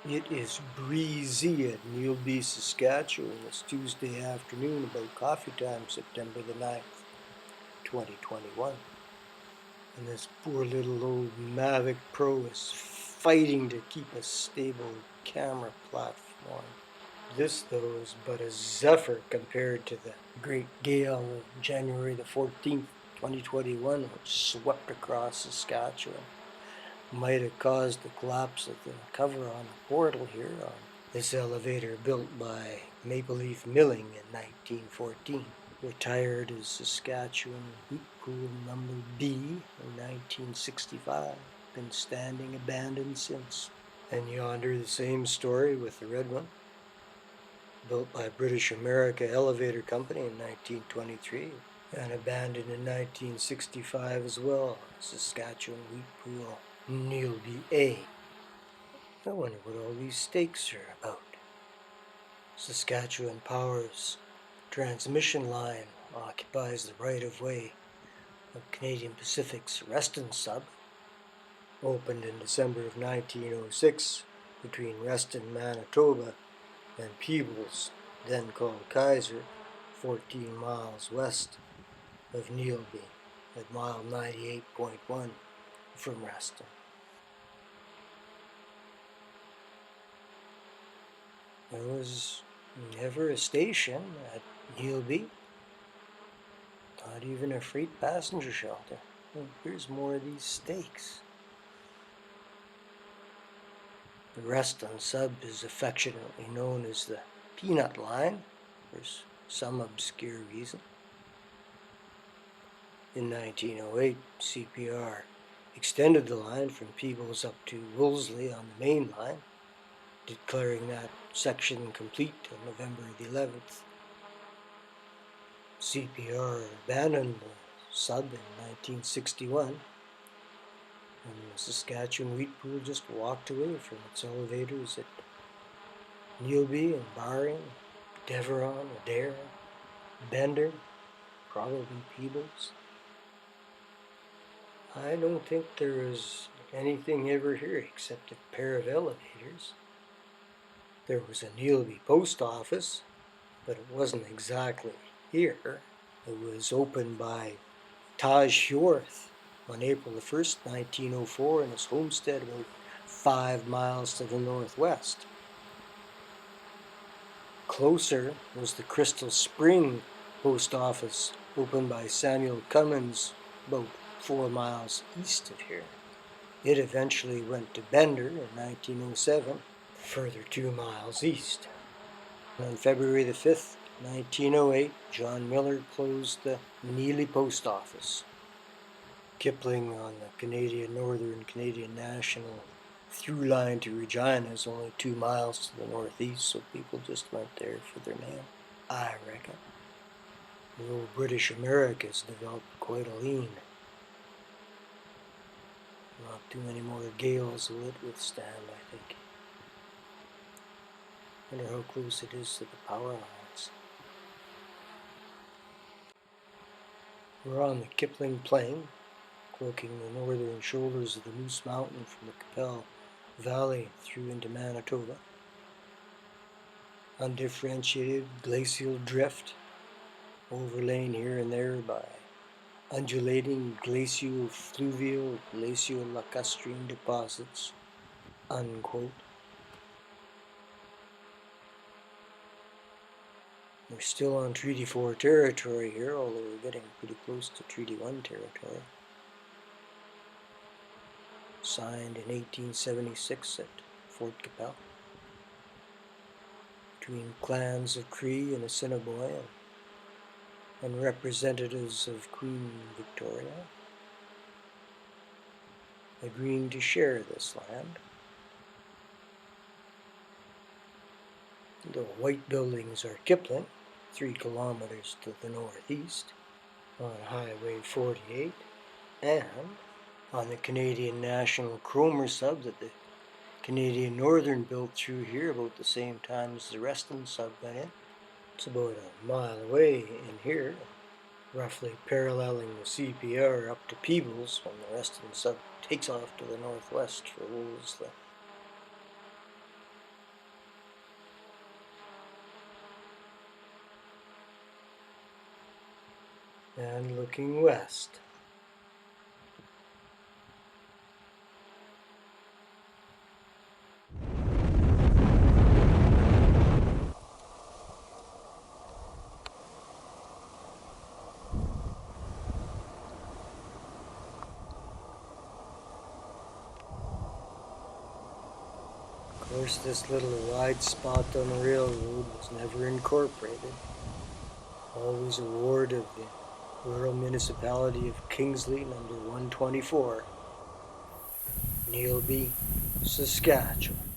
It is breezy at Neelby, Saskatchewan this Tuesday afternoon about coffee time, September the 9th, 2021. And this poor little old Mavic Pro is fighting to keep a stable camera platform. This, though, is but a zephyr compared to the great gale of January the 14th, 2021, which swept across Saskatchewan. Might have caused the collapse of the cover on the portal here on this elevator built by Maple Leaf Milling in 1914. Retired as Saskatchewan Wheat Pool Number B in 1965. Been standing abandoned since. And yonder the same story with the red one. Built by British America Elevator Company in 1923 and abandoned in 1965 as well. Saskatchewan Wheat Pool Neelby A. I wonder what all these stakes are about. Saskatchewan Power's transmission line occupies the right-of-way of Canadian Pacific's Reston sub, opened in December of 1906 between Reston, Manitoba and Peebles, then called Kaiser, 14 miles west of Neelby at mile 98.1 from Reston. There was never a station at Neelby, not even a freight passenger shelter. Well, here's more of these stakes. The Reston sub is affectionately known as the Peanut Line for some obscure reason. In 1908, CPR extended the line from Peebles up to Wolseley on the main line, declaring that section complete on November the 11th. CPR abandoned the sub in 1961, and the Saskatchewan Wheat Pool just walked away from its elevators at Neelby and Barring, Deveron, Adair, Bender, probably Peebles. I don't think there was anything ever here except a pair of elevators. There was a Neelby post office, but it wasn't exactly here. It was opened by Taj Hjorth on April the 1st, 1904 in his homestead about 5 miles to the northwest. Closer was the Crystal Spring post office opened by Samuel Cummins about 4 miles east of here. It eventually went to Bender in 1907, further 2 miles east. On February the 5th, 1908, John Miller closed the Neely Post Office. Kipling on the Northern Canadian National through line to Regina is only 2 miles to the northeast, so people just went there for their mail, I reckon. The old British America's developed quite a lean. Not too many more gales will it withstand, I think. Wonder how close it is to the power lines. We're on the Kipling Plain, cloaking the northern shoulders of the Moose Mountain from the Qu'Appelle Valley through into Manitoba. Undifferentiated glacial drift, overlain here and there by undulating glacial-fluvial, glacial-lacustrine deposits, unquote. We're still on Treaty 4 territory here, although we're getting pretty close to Treaty 1 territory. Signed in 1876 at Fort Qu'Appelle between clans of Cree and Assiniboine and representatives of Queen Victoria, agreeing to share this land. The white buildings are Kipling, 3 kilometers to the northeast, on Highway 48, and on the Canadian National Cromer sub that the Canadian Northern built through here about the same time as the Reston sub went in. It's about a mile away in here, roughly paralleling the CPR up to Peebles when the Reston sub takes off to the northwest for Wolseley. and looking west. Of course, this little wide spot on the railroad was never incorporated. Always a ward of the rural municipality of Kingsley, number 124, Neelby, Saskatchewan.